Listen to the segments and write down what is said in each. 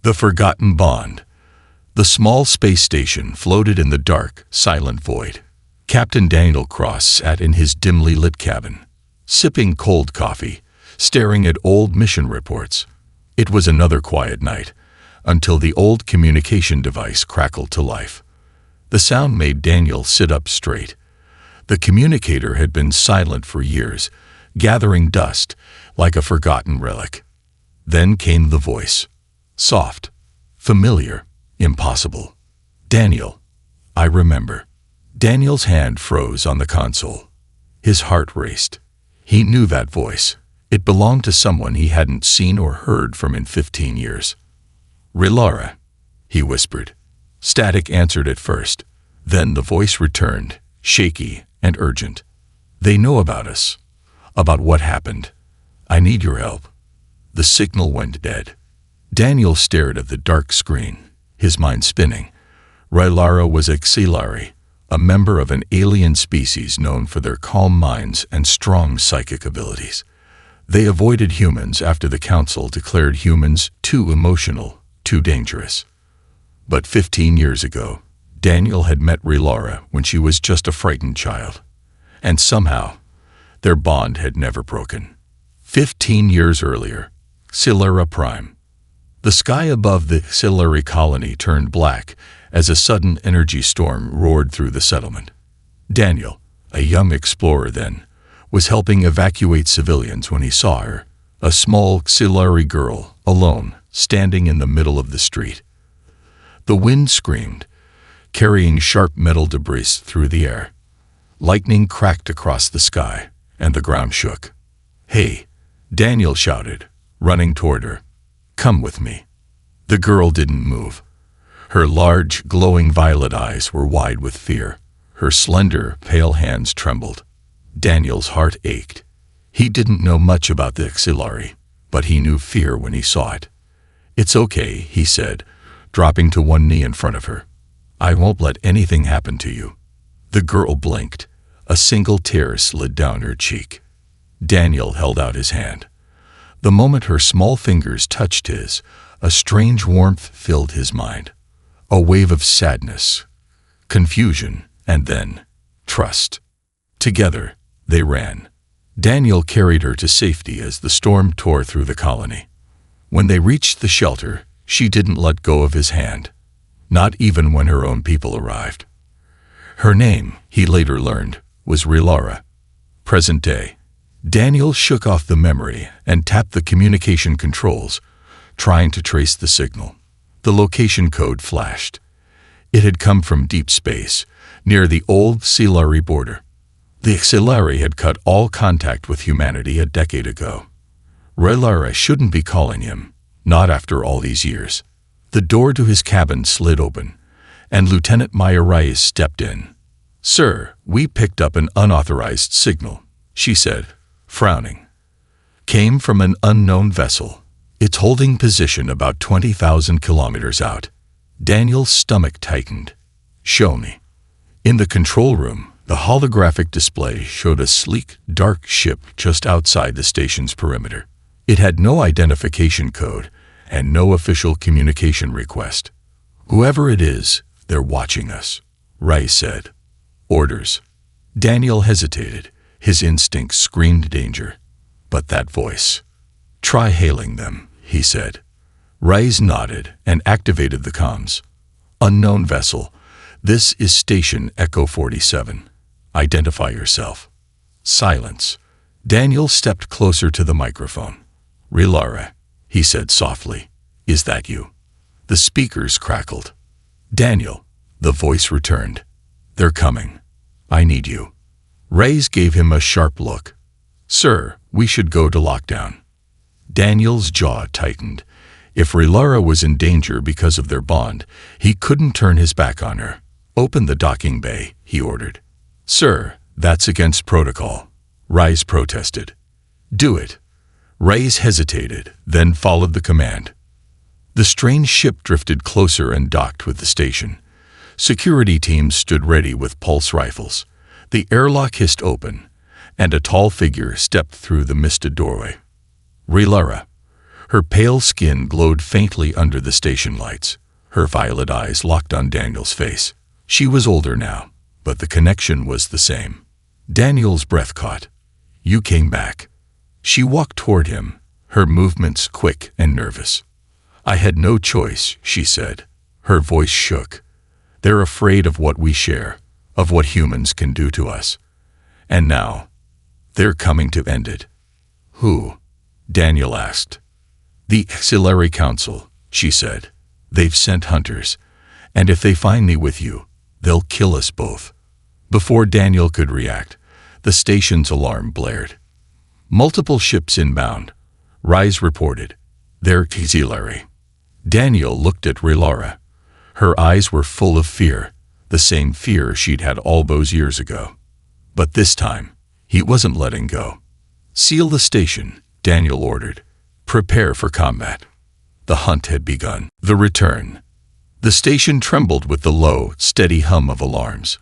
The Forgotten Bond. The small space station floated in the dark, silent void. Captain Daniel Cross sat in his dimly lit cabin, sipping cold coffee, staring at old mission reports. It was another quiet night, until the old communication device crackled to life. The sound made Daniel sit up straight. The communicator had been silent for years, gathering dust like a forgotten relic. Then came the voice. Soft, familiar, impossible. Daniel, I remember. Daniel's hand froze on the console. His heart raced. He knew that voice. It belonged to someone he hadn't seen or heard from in 15 years. Rilara, he whispered. Static answered at first. Then the voice returned, shaky and urgent. They know about us, about what happened. I need your help. The signal went dead. Daniel stared at the dark screen, his mind spinning. Rilara was Xilari, a member of an alien species known for their calm minds and strong psychic abilities. They avoided humans after the Council declared humans too emotional, too dangerous. But 15 years ago, Daniel had met Rilara when she was just a frightened child. And somehow, their bond had never broken. 15 years earlier, Xilari Prime. The sky above the Xilari colony turned black as a sudden energy storm roared through the settlement. Daniel, a young explorer then, was helping evacuate civilians when he saw her, a small Xilari girl, alone, standing in the middle of the street. The wind screamed, carrying sharp metal debris through the air. Lightning cracked across the sky, and the ground shook. Hey, Daniel shouted, running toward her. Come with me. The girl didn't move. Her large, glowing violet eyes were wide with fear. Her slender, pale hands trembled. Daniel's heart ached. He didn't know much about the Xilari, but he knew fear when he saw it. It's okay, he said, dropping to one knee in front of her. I won't let anything happen to you. The girl blinked. A single tear slid down her cheek. Daniel held out his hand. The moment her small fingers touched his, a strange warmth filled his mind. A wave of sadness, confusion, and then trust. Together, they ran. Daniel carried her to safety as the storm tore through the colony. When they reached the shelter, she didn't let go of his hand, not even when her own people arrived. Her name, he later learned, was Rilara. Present day. Daniel shook off the memory and tapped the communication controls, trying to trace the signal. The location code flashed. It had come from deep space, near the old Xilari border. The Xilari had cut all contact with humanity a decade ago. Rilara shouldn't be calling him, not after all these years. The door to his cabin slid open, and Lieutenant Maya Reyes stepped in. Sir, we picked up an unauthorized signal, she said, frowning. Came from an unknown vessel. It's holding position about 20,000 kilometers out. Daniel's stomach tightened. Show me. In the control room, the holographic display showed a sleek, dark ship just outside the station's perimeter. It had no identification code and no official communication request. Whoever it is, they're watching us, Rai said. Orders. Daniel hesitated. His instincts screamed danger. But that voice. Try hailing them, he said. Rais nodded and activated the comms. Unknown vessel. This is Station Echo 47. Identify yourself. Silence. Daniel stepped closer to the microphone. Rilara, he said softly. Is that you? The speakers crackled. Daniel, the voice returned. They're coming. I need you. Reyes gave him a sharp look. Sir, we should go to lockdown. Daniel's jaw tightened. If Rilara was in danger because of their bond, he couldn't turn his back on her. Open the docking bay, he ordered. Sir, that's against protocol. Reyes protested. Do it. Reyes hesitated, then followed the command. The strange ship drifted closer and docked with the station. Security teams stood ready with pulse rifles. The airlock hissed open, and a tall figure stepped through the misted doorway. Rilara. Her pale skin glowed faintly under the station lights. Her violet eyes locked on Daniel's face. She was older now, but the connection was the same. Daniel's breath caught. "You came back." She walked toward him, her movements quick and nervous. "I had no choice," she said. Her voice shook. "They're afraid of what we share, of what humans can do to us. And now, they're coming to end it." "Who?" Daniel asked. "The Auxiliary Council," she said. "They've sent hunters, and if they find me with you, they'll kill us both." Before Daniel could react, the station's alarm blared. "Multiple ships inbound," Rise reported. "They're Auxiliary." Daniel looked at Relara. Her eyes were full of fear, the same fear she'd had all those years ago. But this time, he wasn't letting go. "Seal the station," Daniel ordered. "Prepare for combat." The hunt had begun. The return. The station trembled with the low, steady hum of alarms.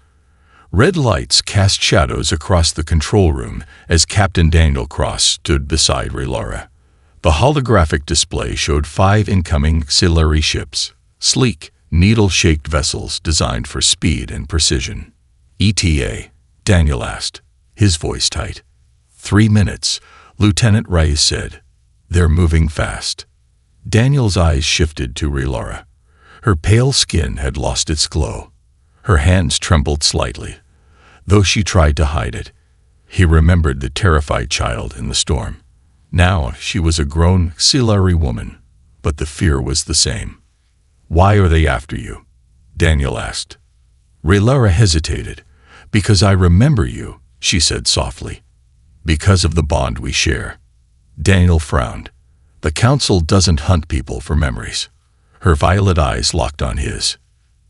Red lights cast shadows across the control room as Captain Daniel Cross stood beside Relara. The holographic display showed 5 incoming auxiliary ships, sleek, needle-shaped vessels designed for speed and precision. "ETA?" Daniel asked, his voice tight. 3 minutes, Lieutenant Rise said. "They're moving fast." Daniel's eyes shifted to Relara. Her pale skin had lost its glow. Her hands trembled slightly, though she tried to hide it. He remembered the terrified child in the storm. Now she was a grown auxiliary woman, but the fear was the same. "Why are they after you?" Daniel asked. Relara hesitated. "Because I remember you," she said softly. "Because of the bond we share." Daniel frowned. "The Council doesn't hunt people for memories." Her violet eyes locked on his.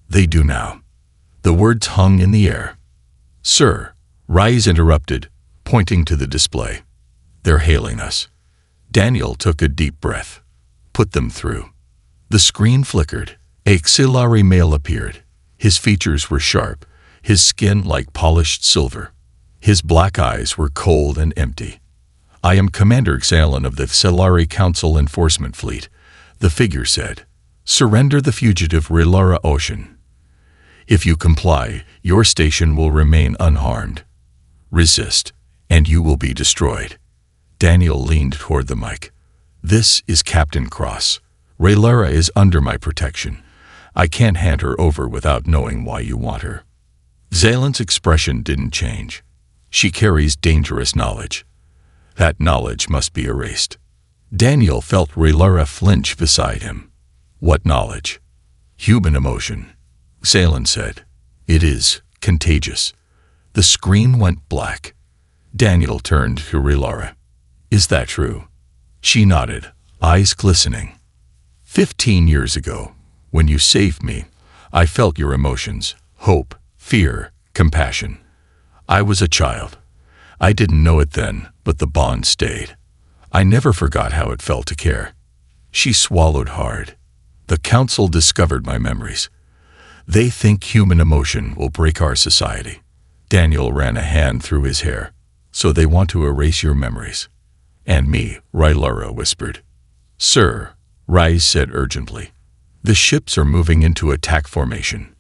"They do now." The words hung in the air. "Sir," Rise interrupted, pointing to the display. "They're hailing us." Daniel took a deep breath. "Put them through." The screen flickered. A auxiliary male appeared. His features were sharp, his skin like polished silver. His black eyes were cold and empty. "I am Commander Xalen of the Auxiliary Council Enforcement Fleet," the figure said. "Surrender the fugitive Relara Ocean. If you comply, your station will remain unharmed. Resist, and you will be destroyed." Daniel leaned toward the mic. "This is Captain Cross. Relara is under my protection. I can't hand her over without knowing why you want her." Xalen's expression didn't change. "She carries dangerous knowledge. That knowledge must be erased." Daniel felt Relara flinch beside him. "What knowledge?" "Human emotion," Xalen said. "It is contagious." The screen went black. Daniel turned to Relara. "Is that true?" She nodded, eyes glistening. 15 years ago, when you saved me, I felt your emotions, hope, fear, compassion. I was a child. I didn't know it then, but the bond stayed. I never forgot how it felt to care." She swallowed hard. "The Council discovered my memories. They think human emotion will break our society." Daniel ran a hand through his hair. "So they want to erase your memories." "And me," Relara whispered. "Sir," Rise said urgently. "The ships are moving into attack formation."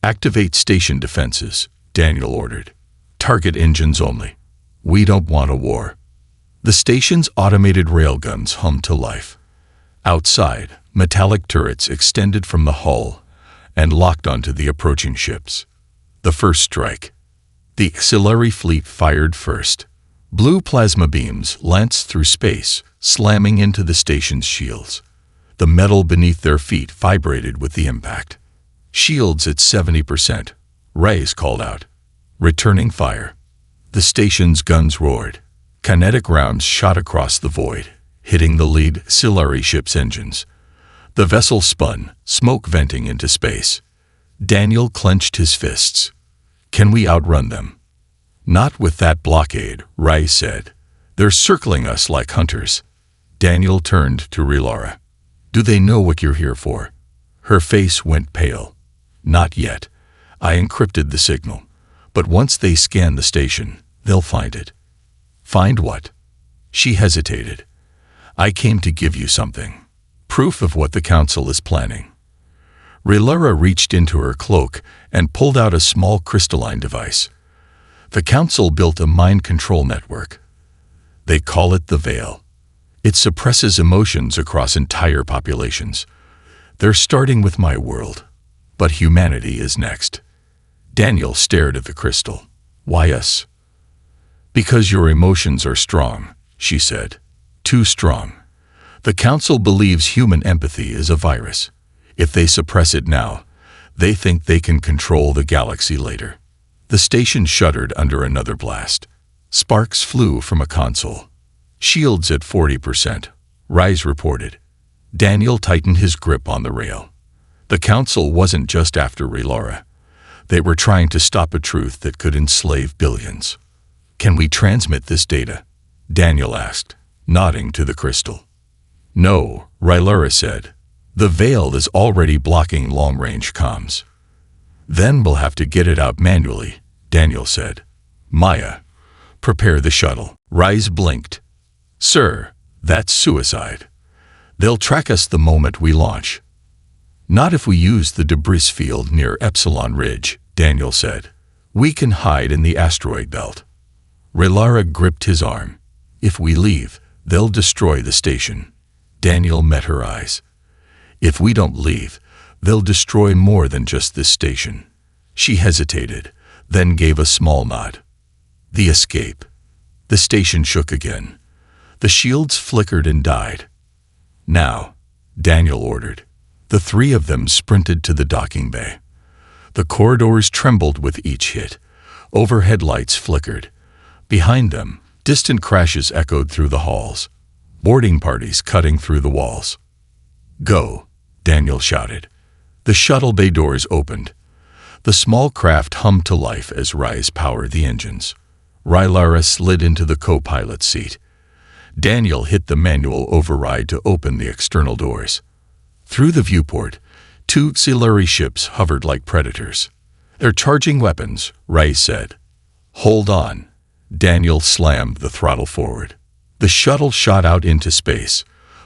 "Activate station defenses," Daniel ordered. "Target engines only. We don't want a war." The station's automated railguns hummed to life. Outside, metallic turrets extended from the hull and locked onto the approaching ships. The first strike. The auxiliary fleet fired first. Blue plasma beams lanced through space, slamming into the station's shields. The metal beneath their feet vibrated with the impact. "Shields at 70%, Rise called out. "Returning fire." The station's guns roared. Kinetic rounds shot across the void, hitting the lead auxiliary ship's engines. The vessel spun, smoke venting into space. Daniel clenched his fists. "Can we outrun them?" "Not with that blockade," Rise said. "They're circling us like hunters." Daniel turned to Relara. "Do they know what you're here for?" Her face went pale. "Not yet. I encrypted the signal. But once they scan the station, they'll find it." "Find what?" She hesitated. I came to give you something. Proof of what the council is planning. Relara reached into her cloak and pulled out a small crystalline device. The council built a mind control network. They call it the Veil. It suppresses emotions across entire populations. They're starting with my world, but humanity is next. Daniel stared at the crystal. Why us? Because your emotions are strong, she said. Too strong. The council believes human empathy is a virus. If they suppress it now, they think they can control the galaxy later. The station shuddered under another blast. Sparks flew from a console. Shields at 40%, Rise reported. Daniel tightened his grip on the rail. The council wasn't just after Relara. They were trying to stop a truth that could enslave billions. Can we transmit this data? Daniel asked, nodding to the crystal. No, Relara said. The Veil is already blocking long-range comms. Then we'll have to get it out manually, Daniel said. Maya, prepare the shuttle. Rise blinked. Sir, that's suicide. They'll track us the moment we launch. Not if we use the debris field near Epsilon Ridge, Daniel said. We can hide in the asteroid belt. Relara gripped his arm. If we leave, they'll destroy the station. Daniel met her eyes. If we don't leave, they'll destroy more than just this station. She hesitated, then gave a small nod. The escape. The station shook again. The shields flickered and died. Now, Daniel ordered. The three of them sprinted to the docking bay. The corridors trembled with each hit. Overhead lights flickered. Behind them, distant crashes echoed through the halls. Boarding parties cutting through the walls. Go, Daniel shouted. The shuttle bay doors opened. The small craft hummed to life as Rise powered the engines. Relara slid into the co-pilot seat. Daniel hit the manual override to open the external doors. Through the viewport, two auxiliary ships hovered like predators. They're charging weapons, Rise said. Hold on. Daniel slammed the throttle forward. The shuttle shot out into space.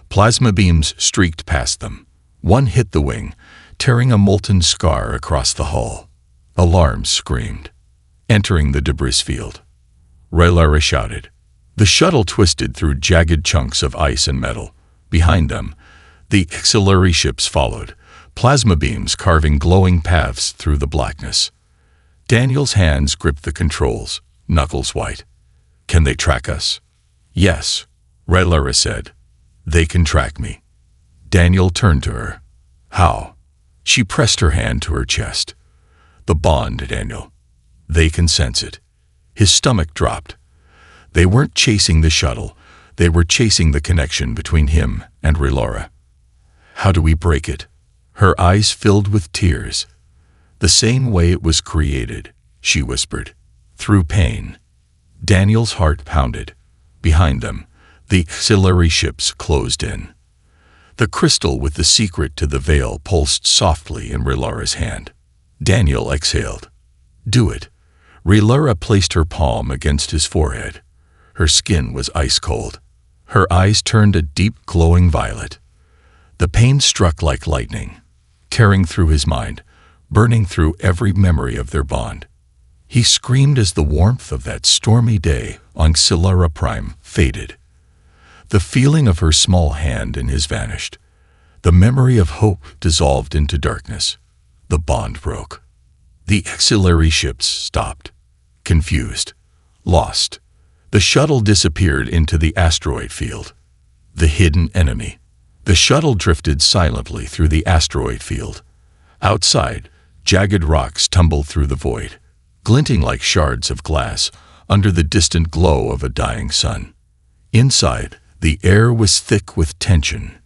Plasma beams streaked past them. One hit the wing, tearing a molten scar across the hull. Alarms screamed. Entering the debris field. Relara shouted. The shuttle twisted through jagged chunks of ice and metal. Behind them, the auxiliary ships followed, plasma beams carving glowing paths through the blackness. Daniel's hands gripped the controls, knuckles white. Can they track us? Yes, Relara said. They can track me. Daniel turned to her. How? She pressed her hand to her chest. The bond, Daniel. They can sense it. His stomach dropped. They weren't chasing the shuttle. They were chasing the connection between him and Relara. How do we break it? Her eyes filled with tears. The same way it was created, she whispered. Through pain. Daniel's heart pounded. Behind them, the auxiliary ships closed in. The crystal with the secret to the Veil pulsed softly in Relara's hand. Daniel exhaled. Do it. Relara placed her palm against his forehead. Her skin was ice cold. Her eyes turned a deep glowing violet. The pain struck like lightning, tearing through his mind, burning through every memory of their bond. He screamed as the warmth of that stormy day on Xylara Prime faded. The feeling of her small hand in his vanished. The memory of hope dissolved into darkness. The bond broke. The auxiliary ships stopped, confused, lost. The shuttle disappeared into the asteroid field. The hidden enemy. The shuttle drifted silently through the asteroid field. Outside, jagged rocks tumbled through the void, glinting like shards of glass under the distant glow of a dying sun. Inside, the air was thick with tension.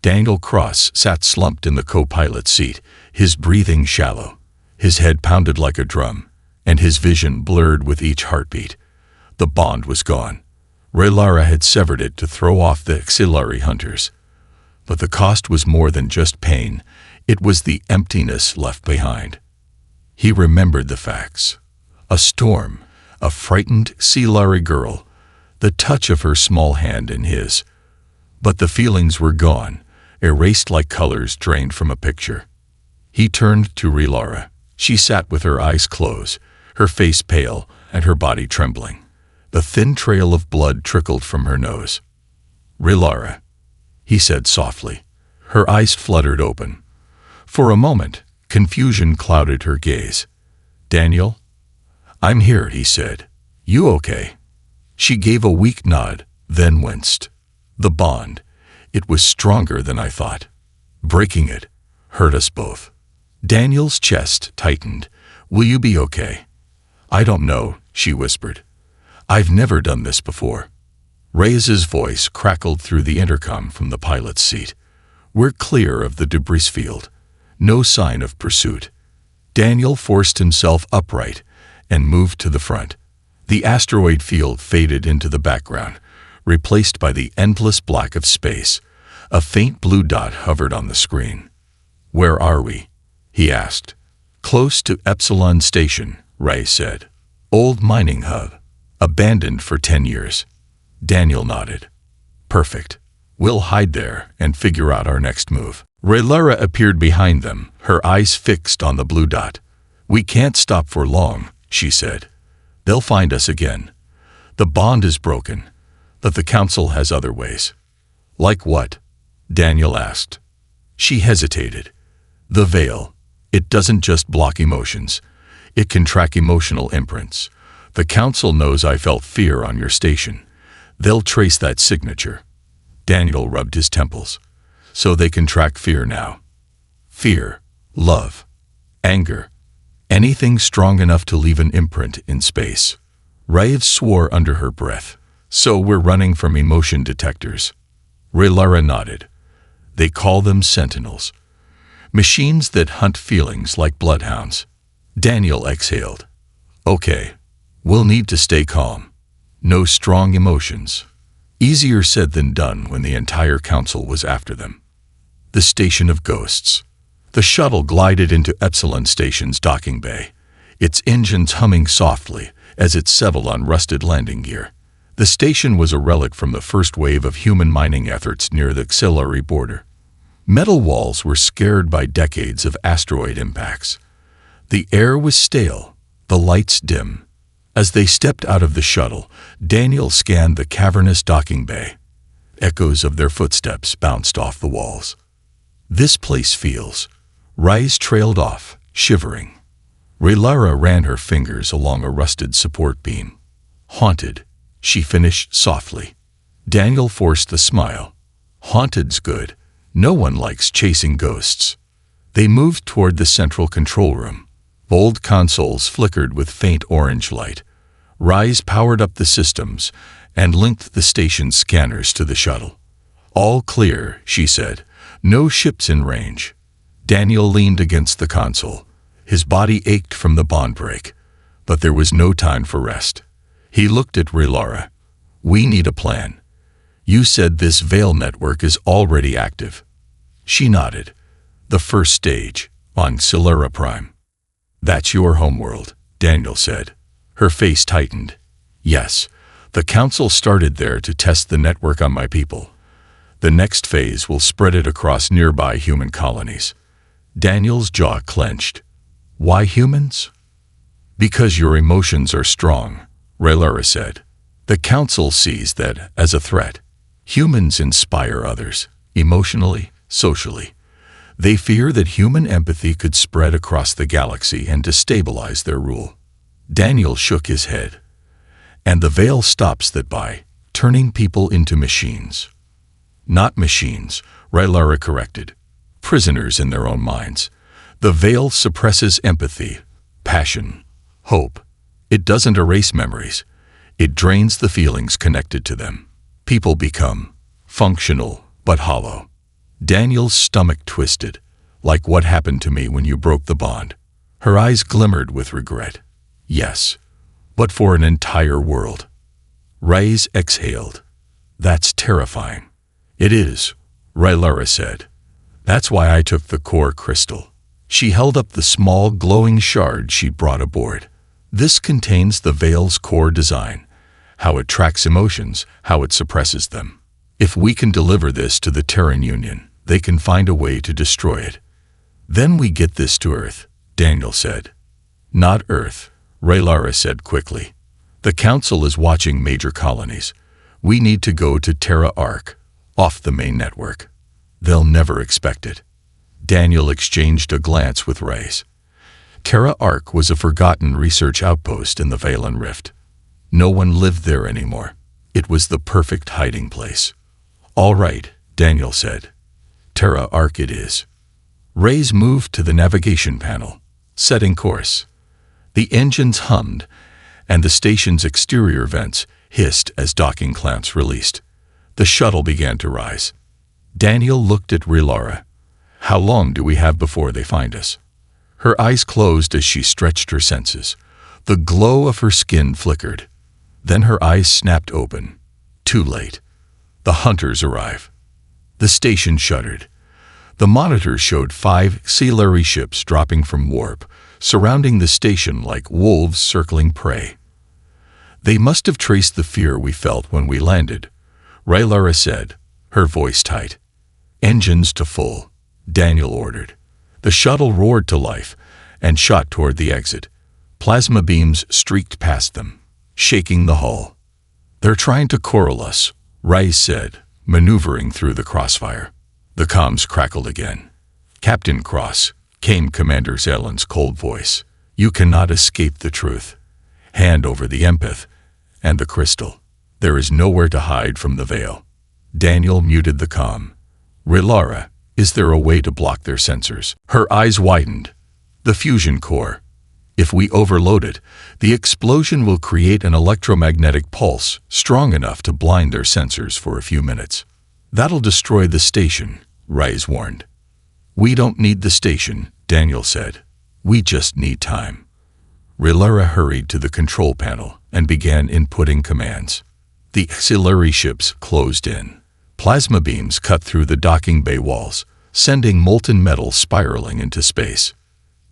Daniel Cross sat slumped in the co-pilot seat, his breathing shallow. His head pounded like a drum, and his vision blurred with each heartbeat. The bond was gone. Relara had severed it to throw off the auxiliary hunters. But the cost was more than just pain. It was the emptiness left behind. He remembered the facts. A storm, a frightened auxiliary girl, the touch of her small hand in his. But the feelings were gone, erased like colors drained from a picture. He turned to Relara. She sat with her eyes closed, her face pale and her body trembling. The thin trail of blood trickled from her nose. "Relara," he said softly. Her eyes fluttered open. For a moment, confusion clouded her gaze. "Daniel?" "I'm here," he said. "You okay?" She gave a weak nod, then winced. The bond. It was stronger than I thought. Breaking it hurt us both. Daniel's chest tightened. "Will you be okay?" "I don't know," she whispered. "I've never done this before." Reyes's voice crackled through the intercom from the pilot's seat. "We're clear of the debris field. No sign of pursuit." Daniel forced himself upright and moved to the front. The asteroid field faded into the background, replaced by the endless black of space. A faint blue dot hovered on the screen. "Where are we?" he asked. "Close to Epsilon Station," Reyes said. "Old mining hub. Abandoned for 10 years. Daniel nodded. "Perfect. We'll hide there and figure out our next move." Relara appeared behind them, her eyes fixed on the blue dot. "We can't stop for long," she said. "They'll find us again. The bond is broken, but the Council has other ways." "Like what?" Daniel asked. She hesitated. "The veil. It doesn't just block emotions. It can track emotional imprints. The Council knows I felt fear on your station. They'll trace that signature." Daniel rubbed his temples. "So they can track fear now. Fear, love, anger, anything strong enough to leave an imprint in space." Reyes swore under her breath. "So we're running from emotion detectors." Relara nodded. "They call them sentinels. Machines that hunt feelings like bloodhounds." Daniel exhaled. "Okay. We'll need to stay calm. No strong emotions." Easier said than done when the entire Council was after them. The Station of Ghosts. The shuttle glided into Epsilon Station's docking bay, its engines humming softly as it settled on rusted landing gear. The station was a relic from the first wave of human mining efforts near the auxiliary border. Metal walls were scarred by decades of asteroid impacts. The air was stale, the lights dim. As they stepped out of the shuttle, Daniel scanned the cavernous docking bay. Echoes of their footsteps bounced off the walls. "This place feels..." Reyes trailed off, shivering. Relara ran her fingers along a rusted support beam. "Haunted," she finished softly. Daniel forced the smile. "Haunted's good. No one likes chasing ghosts." They moved toward the central control room. Old consoles flickered with faint orange light. Reyes powered up the systems and linked the station's scanners to the shuttle. "All clear," she said. "No ships in range." Daniel leaned against the console. His body ached from the bond break, but there was no time for rest. He looked at Relara. "We need a plan. You said this veil network is already active." She nodded. "The first stage, on Silura Prime." "That's your homeworld," Daniel said. Her face tightened. "Yes, the Council started there to test the network on my people. The next phase will spread it across nearby human colonies." Daniel's jaw clenched. "Why humans?" "Because your emotions are strong," Relara said. "The Council sees that as a threat. Humans inspire others, emotionally, socially. They fear that human empathy could spread across the galaxy and destabilize their rule." Daniel shook his head. "And the veil stops that by turning people into machines." "Not machines," Relara corrected. "Prisoners in their own minds. The veil suppresses empathy, passion, hope. It doesn't erase memories. It drains the feelings connected to them. People become functional but hollow." Daniel's stomach twisted, "Like what happened to me when you broke the bond." Her eyes glimmered with regret. "Yes, but for an entire world." Reyes exhaled. "That's terrifying." "It is," Relara said. "That's why I took the core crystal." She held up the small glowing shard she'd brought aboard. "This contains the veil's core design, how it tracks emotions, how it suppresses them. If we can deliver this to the Terran Union, they can find a way to destroy it. Then we get this to Earth, Daniel said. Not Earth, Raylara said quickly. The Council is watching major colonies. We need to go to Terra Arc, off the main network. They'll never expect it. Daniel exchanged a glance with Reyes. Terra Arc was a forgotten research outpost in the Valen Rift. No one lived there anymore. It was the perfect hiding place. All right, Daniel said. Terra Arc it is. Reyes moved to the navigation panel, setting course. The engines hummed, and the station's exterior vents hissed as docking clamps released. The shuttle began to rise. Daniel looked at Raylara. How long do we have before they find us? Her eyes closed as she stretched her senses. The glow of her skin flickered. Then her eyes snapped open. Too late. The hunters arrive. The station shuddered. The monitor showed 5 auxiliary ships dropping from warp, surrounding the station like wolves circling prey. They must have traced the fear we felt when we landed, Raylara said, her voice tight. Engines to full, Daniel ordered. The shuttle roared to life and shot toward the exit. Plasma beams streaked past them, shaking the hull. They're trying to corral us, Reyes said, maneuvering through the crossfire. The comms crackled again. Captain Cross, came Commander Zelen's cold voice. You cannot escape the truth. Hand over the empath and the crystal. There is nowhere to hide from the veil. Daniel muted the comm. Raylara, is there a way to block their sensors? Her eyes widened. The fusion core. If we overload it, the explosion will create an electromagnetic pulse strong enough to blind their sensors for a few minutes. That'll destroy the station, Reyes warned. We don't need the station, Daniel said. We just need time. Raylara hurried to the control panel and began inputting commands. The auxiliary ships closed in. Plasma beams cut through the docking bay walls, sending molten metal spiraling into space.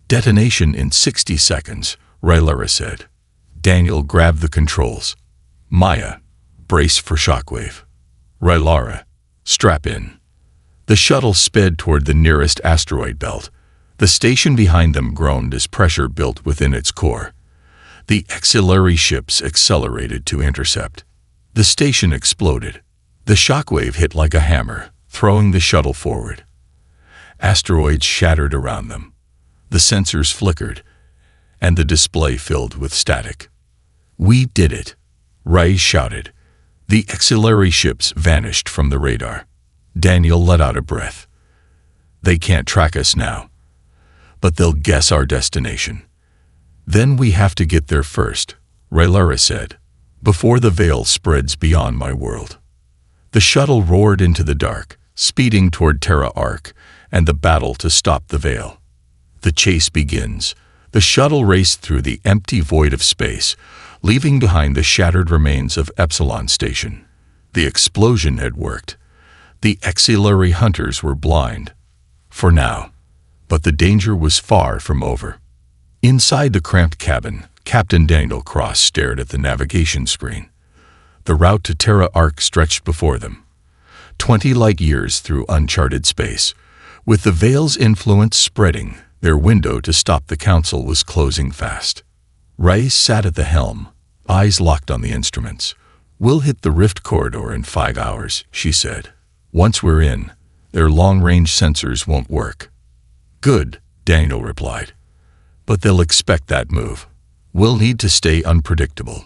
Detonation in 60 seconds, Raylara said. Daniel grabbed the controls. Maya, brace for shockwave. Raylara, strap in. The shuttle sped toward the nearest asteroid belt. The station behind them groaned as pressure built within its core. The auxiliary ships accelerated to intercept. The station exploded. The shockwave hit like a hammer, throwing the shuttle forward. Asteroids shattered around them. The sensors flickered, and the display filled with static. We did it, Reyes shouted. The auxiliary ships vanished from the radar. Daniel let out a breath. They can't track us now, but they'll guess our destination. Then we have to get there first, Raylara said, before the veil spreads beyond my world. The shuttle roared into the dark, speeding toward Terra Arc and the battle to stop the veil. The chase begins. The shuttle raced through the empty void of space, leaving behind the shattered remains of Epsilon Station. The explosion had worked. The auxiliary hunters were blind. For now. But the danger was far from over. Inside the cramped cabin, Captain Daniel Cross stared at the navigation screen. The route to Terra Arc stretched before them. 20 light years through uncharted space. With the veil's influence spreading, their window to stop the Council was closing fast. Reyes sat at the helm, eyes locked on the instruments. We'll hit the rift corridor in 5 hours, she said. Once we're in, their long-range sensors won't work. Good, Daniel replied. But they'll expect that move. We'll need to stay unpredictable.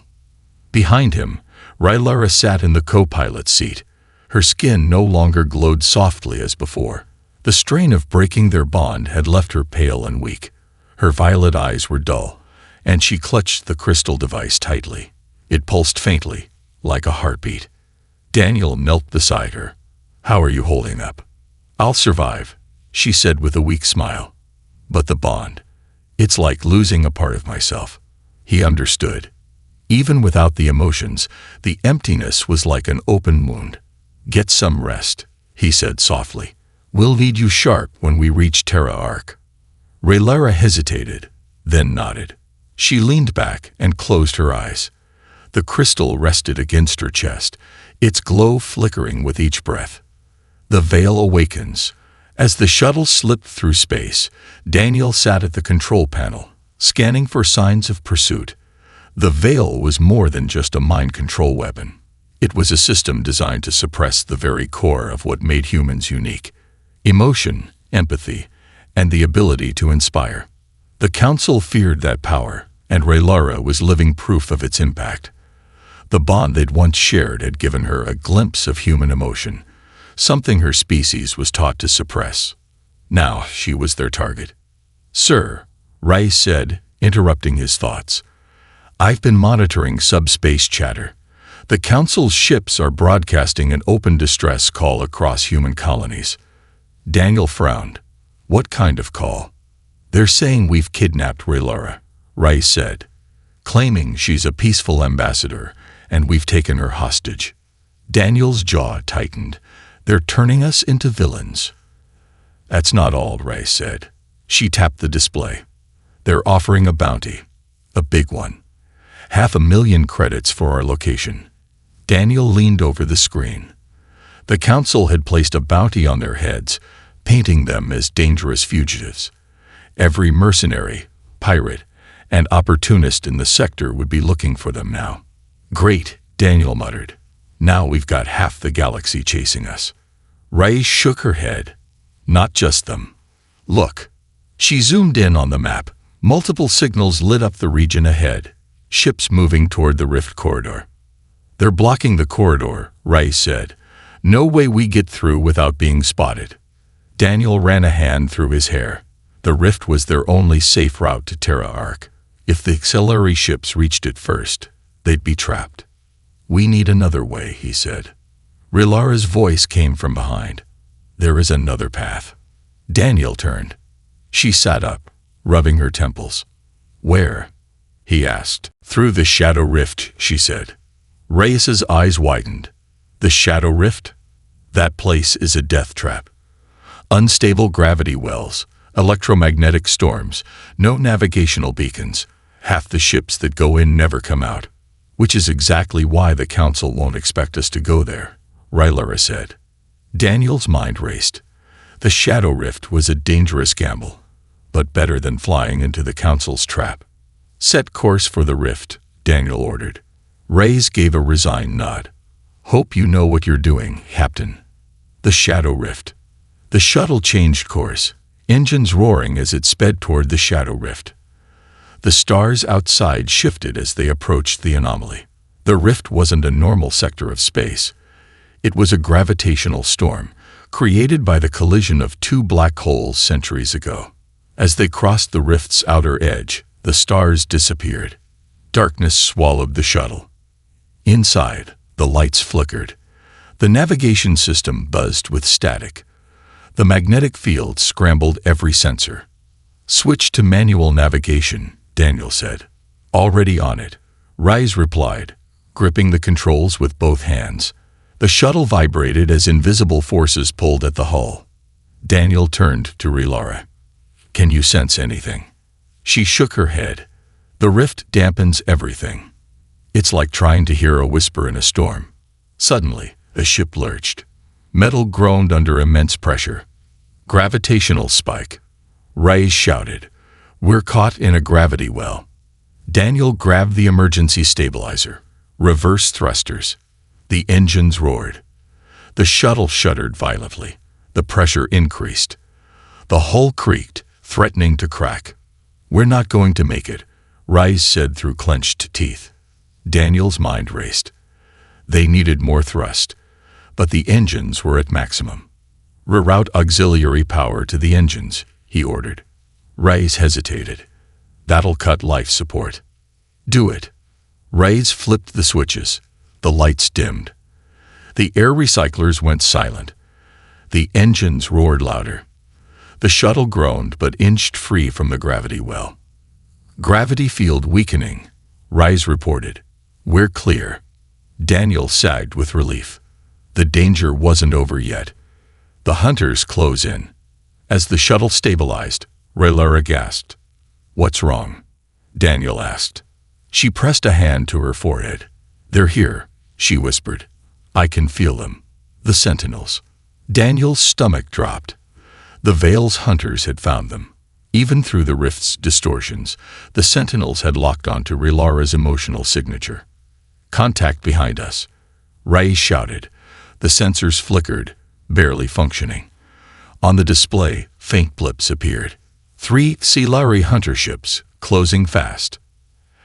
Behind him, Raylara sat in the co-pilot's seat. Her skin no longer glowed softly as before. The strain of breaking their bond had left her pale and weak. Her violet eyes were dull, and she clutched the crystal device tightly. It pulsed faintly, like a heartbeat. Daniel knelt beside her. How are you holding up? I'll survive, she said with a weak smile. But the bond, it's like losing a part of myself. He understood. Even without the emotions, the emptiness was like an open wound. Get some rest, he said softly. We'll need you sharp when we reach Terra Arc. Raylara hesitated, then nodded. She leaned back and closed her eyes. The crystal rested against her chest, its glow flickering with each breath. The veil awakens. As the shuttle slipped through space, Daniel sat at the control panel, scanning for signs of pursuit. The veil was more than just a mind control weapon. It was a system designed to suppress the very core of what made humans unique: emotion, empathy, and the ability to inspire. The Council feared that power, and Raylara was living proof of its impact. The bond they'd once shared had given her a glimpse of human emotion, something her species was taught to suppress. Now she was their target. "Sir," Ray said, interrupting his thoughts, "I've been monitoring subspace chatter. The Council's ships are broadcasting an open distress call across human colonies." Daniel frowned. "What kind of call?" "They're saying we've kidnapped Raylara," Ray said, "claiming she's a peaceful ambassador, and we've taken her hostage." Daniel's jaw tightened. "They're turning us into villains." "That's not all," Ray said. She tapped the display. "They're offering a bounty. A big one. 500,000 credits for our location." Daniel leaned over the screen. The Council had placed a bounty on their heads, painting them as dangerous fugitives. Every mercenary, pirate, and opportunist in the sector would be looking for them now. "Great," Daniel muttered. "Now we've got half the galaxy chasing us." Ray shook her head. "Not just them. Look." She zoomed in on the map. Multiple signals lit up the region ahead, ships moving toward the rift corridor. "They're blocking the corridor," Ray said. "No way we get through without being spotted." Daniel ran a hand through his hair. The rift was their only safe route to Terra Arc. If the auxiliary ships reached it first, they'd be trapped. "We need another way," he said. Rylara's voice came from behind. "There is another path." Daniel turned. She sat up, rubbing her temples. "Where?" he asked. "Through the shadow rift," she said. Reyes's eyes widened. "The shadow rift? That place is a death trap. Unstable gravity wells, electromagnetic storms, no navigational beacons. Half the ships that go in never come out. Which is exactly why the Council won't expect us to go there," Rylera said. Daniel's mind raced. The shadow rift was a dangerous gamble, but better than flying into the Council's trap. "Set course for the rift," Daniel ordered. Reyes gave a resigned nod. "Hope you know what you're doing, Captain." The shadow rift. The shuttle changed course, engines roaring as it sped toward the shadow rift. The stars outside shifted as they approached the anomaly. The rift wasn't a normal sector of space. It was a gravitational storm, created by the collision of two black holes centuries ago. As they crossed the rift's outer edge, the stars disappeared. Darkness swallowed the shuttle. Inside, the lights flickered. The navigation system buzzed with static. The magnetic field scrambled every sensor. "Switch to manual navigation," Daniel said. "Already on it," Reyes replied, gripping the controls with both hands. The shuttle vibrated as invisible forces pulled at the hull. Daniel turned to Rylera. "Can you sense anything?" She shook her head. "The rift dampens everything. It's like trying to hear a whisper in a storm." Suddenly, a ship lurched. Metal groaned under immense pressure. "Gravitational spike," Reyes shouted. "We're caught in a gravity well." Daniel grabbed the emergency stabilizer. Reverse thrusters. The engines roared. The shuttle shuddered violently. The pressure increased. The hull creaked, threatening to crack. "We're not going to make it," Reyes said through clenched teeth. Daniel's mind raced. They needed more thrust, but the engines were at maximum. "Reroute auxiliary power to the engines," he ordered. Reyes hesitated. "That'll cut life support." "Do it." Reyes flipped the switches. The lights dimmed. The air recyclers went silent. The engines roared louder. The shuttle groaned but inched free from the gravity well. "Gravity field weakening," Reyes reported. "We're clear." Daniel sagged with relief. The danger wasn't over yet. The hunters close in. As the shuttle stabilized, Rylera gasped. "What's wrong?" Daniel asked. She pressed a hand to her forehead. "They're here," she whispered. I can feel them. The sentinels. Daniel's stomach dropped. The Veil's hunters had found them. Even through the rift's distortions, the sentinels had locked onto Relara's emotional signature. Contact behind us. Ray shouted. The sensors flickered, barely functioning. On the display, faint blips appeared. 3 Silari hunter ships, closing fast.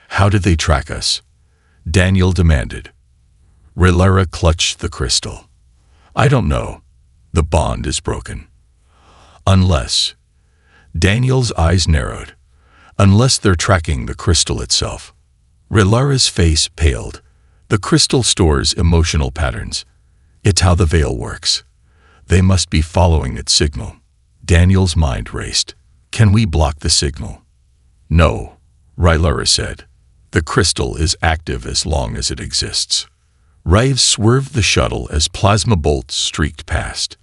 How did they track us? Daniel demanded. Relara clutched the crystal. I don't know. The bond is broken. Unless. Daniel's eyes narrowed. Unless they're tracking the crystal itself. Relara's face paled. The crystal stores emotional patterns. It's how the Veil works. They must be following its signal. Daniel's mind raced. Can we block the signal? No, Relara said. The crystal is active as long as it exists. Rives swerved the shuttle as plasma bolts streaked past.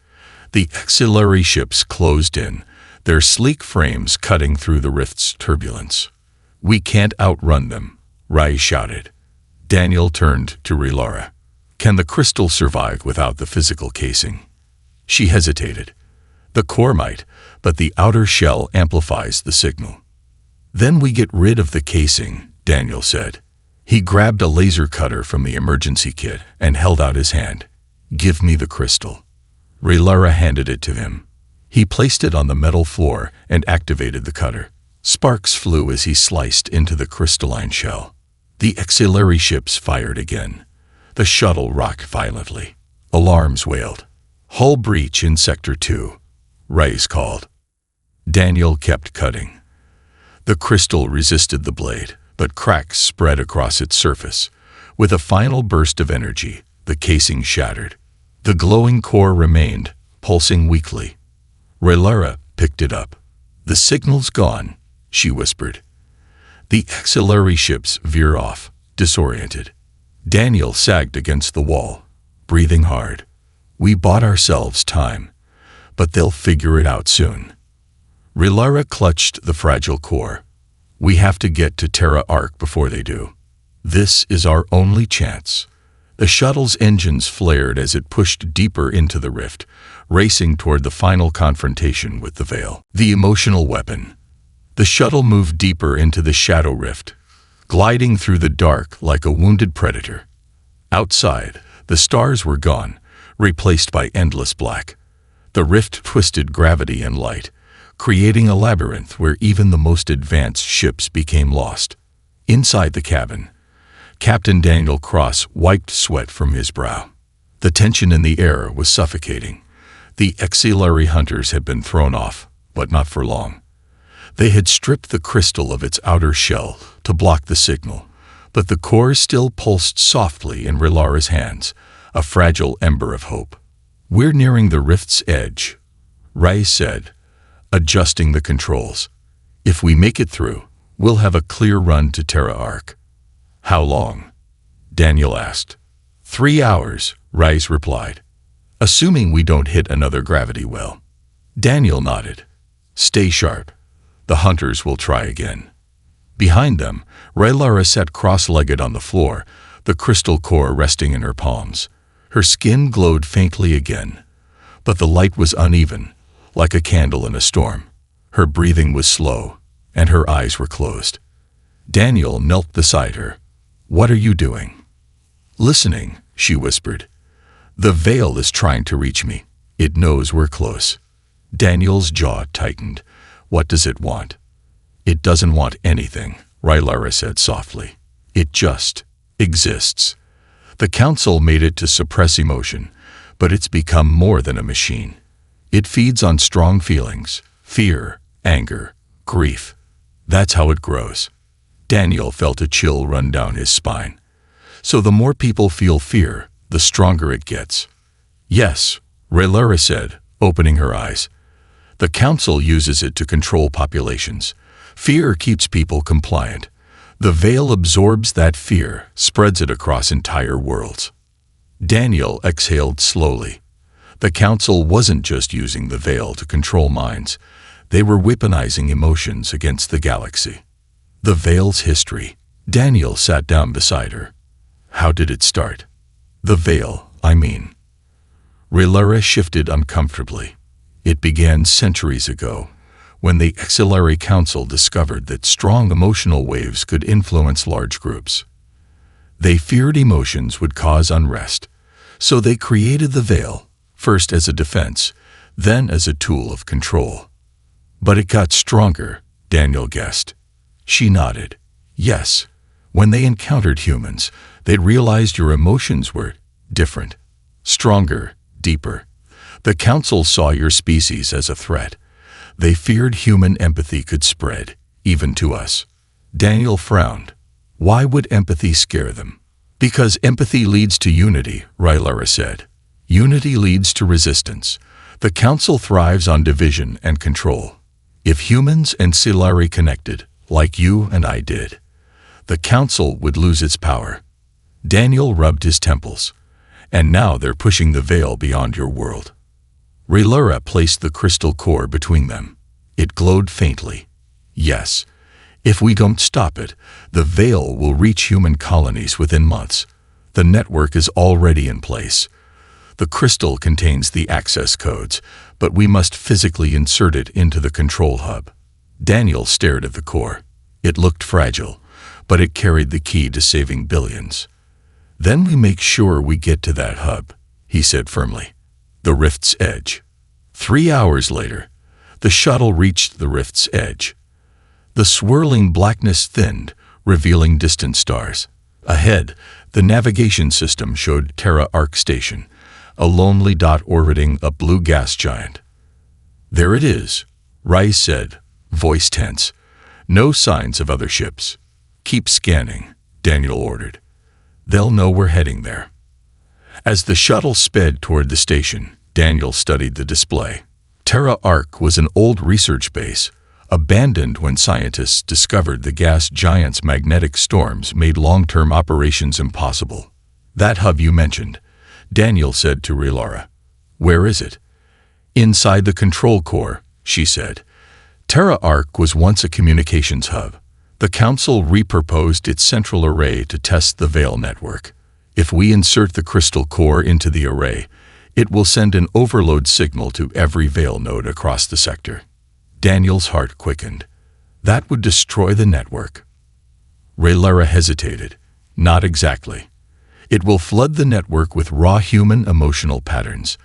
The auxiliary ships closed in, their sleek frames cutting through the rift's turbulence. We can't outrun them, Rai shouted. Daniel turned to Relara. Can the crystal survive without the physical casing? She hesitated. The core might, but the outer shell amplifies the signal. Then we get rid of the casing, Daniel said. He grabbed a laser cutter from the emergency kit and held out his hand. Give me the crystal. Relara handed it to him. He placed it on the metal floor and activated the cutter. Sparks flew as he sliced into the crystalline shell. The auxiliary ships fired again. The shuttle rocked violently. Alarms wailed. Hull breach in Sector 2. Reyes called. Daniel kept cutting. The crystal resisted the blade, but cracks spread across its surface. With a final burst of energy, the casing shattered. The glowing core remained, pulsing weakly. Relara picked it up. The signal's gone, she whispered. The auxiliary ships veer off, disoriented. Daniel sagged against the wall, breathing hard. We bought ourselves time, but they'll figure it out soon. Relara clutched the fragile core. We have to get to Terra Arc before they do. This is our only chance. The shuttle's engines flared as it pushed deeper into the rift, racing toward the final confrontation with the Veil. The emotional weapon. The shuttle moved deeper into the shadow rift, gliding through the dark like a wounded predator. Outside, the stars were gone, replaced by endless black. The rift twisted gravity and light, creating a labyrinth where even the most advanced ships became lost. Inside the cabin, Captain Daniel Cross wiped sweat from his brow. The tension in the air was suffocating. The auxiliary hunters had been thrown off, but not for long. They had stripped the crystal of its outer shell to block the signal, but the core still pulsed softly in Relara's hands, a fragile ember of hope. We're nearing the rift's edge, Rai said, adjusting the controls. If we make it through, we'll have a clear run to Terra Arc. How long? Daniel asked. 3 hours, Rais replied. Assuming we don't hit another gravity well. Daniel nodded. Stay sharp. The hunters will try again. Behind them, Relara sat cross-legged on the floor, the crystal core resting in her palms. Her skin glowed faintly again, but the light was uneven, like a candle in a storm. Her breathing was slow, and her eyes were closed. Daniel knelt beside her. What are you doing? Listening, she whispered. The Veil is trying to reach me. It knows we're close. Daniel's jaw tightened. What does it want? It doesn't want anything, Relara said softly. It just exists. The Council made it to suppress emotion, but it's become more than a machine. It feeds on strong feelings, fear, anger, grief. That's how it grows. Daniel felt a chill run down his spine. So the more people feel fear, the stronger it gets. Yes, Relara said, opening her eyes. The Council uses it to control populations. Fear keeps people compliant. The Veil absorbs that fear, spreads it across entire worlds. Daniel exhaled slowly. The Council wasn't just using the Veil to control minds. They were weaponizing emotions against the galaxy. The Veil's history. Daniel sat down beside her. How did it start? The Veil, I mean. Rhaenyra shifted uncomfortably. It began centuries ago, when the Auxiliary Council discovered that strong emotional waves could influence large groups. They feared emotions would cause unrest, so they created the veil, first as a defense, then as a tool of control. But it got stronger, Daniel guessed. She nodded. Yes. When they encountered humans, they'd realized your emotions were different, stronger, deeper. The Council saw your species as a threat. They feared human empathy could spread, even to us. Daniel frowned. Why would empathy scare them? Because empathy leads to unity, Rhaenyra said. Unity leads to resistance. The Council thrives on division and control. If humans and Silari connected, like you and I did, the Council would lose its power. Daniel rubbed his temples. And now they're pushing the veil beyond your world. Rhaenyra placed the crystal core between them. It glowed faintly. Yes, if we don't stop it, the veil will reach human colonies within months. The network is already in place. The crystal contains the access codes, but we must physically insert it into the control hub. Daniel stared at the core. It looked fragile, but it carried the key to saving billions. Then we make sure we get to that hub, he said firmly. The rift's edge. 3 hours later, the shuttle reached the rift's edge. The swirling blackness thinned, revealing distant stars. Ahead, the navigation system showed Terra Arc Station, a lonely dot orbiting a blue gas giant. There it is, Rice said, voice tense. No signs of other ships. Keep scanning, Daniel ordered. They'll know we're heading there. As the shuttle sped toward the station, Daniel studied the display. Terra Arc was an old research base, abandoned when scientists discovered the gas giant's magnetic storms made long-term operations impossible. That hub you mentioned, Daniel said to Rhaenyra. Where is it? Inside the control core, she said. Terra Arc was once a communications hub. The Council repurposed its central array to test the veil network. If we insert the crystal core into the array, it will send an overload signal to every veil node across the sector. Daniel's heart quickened. That would destroy the network. Rhaenyra hesitated. Not exactly. It will flood the network with raw human emotional patterns.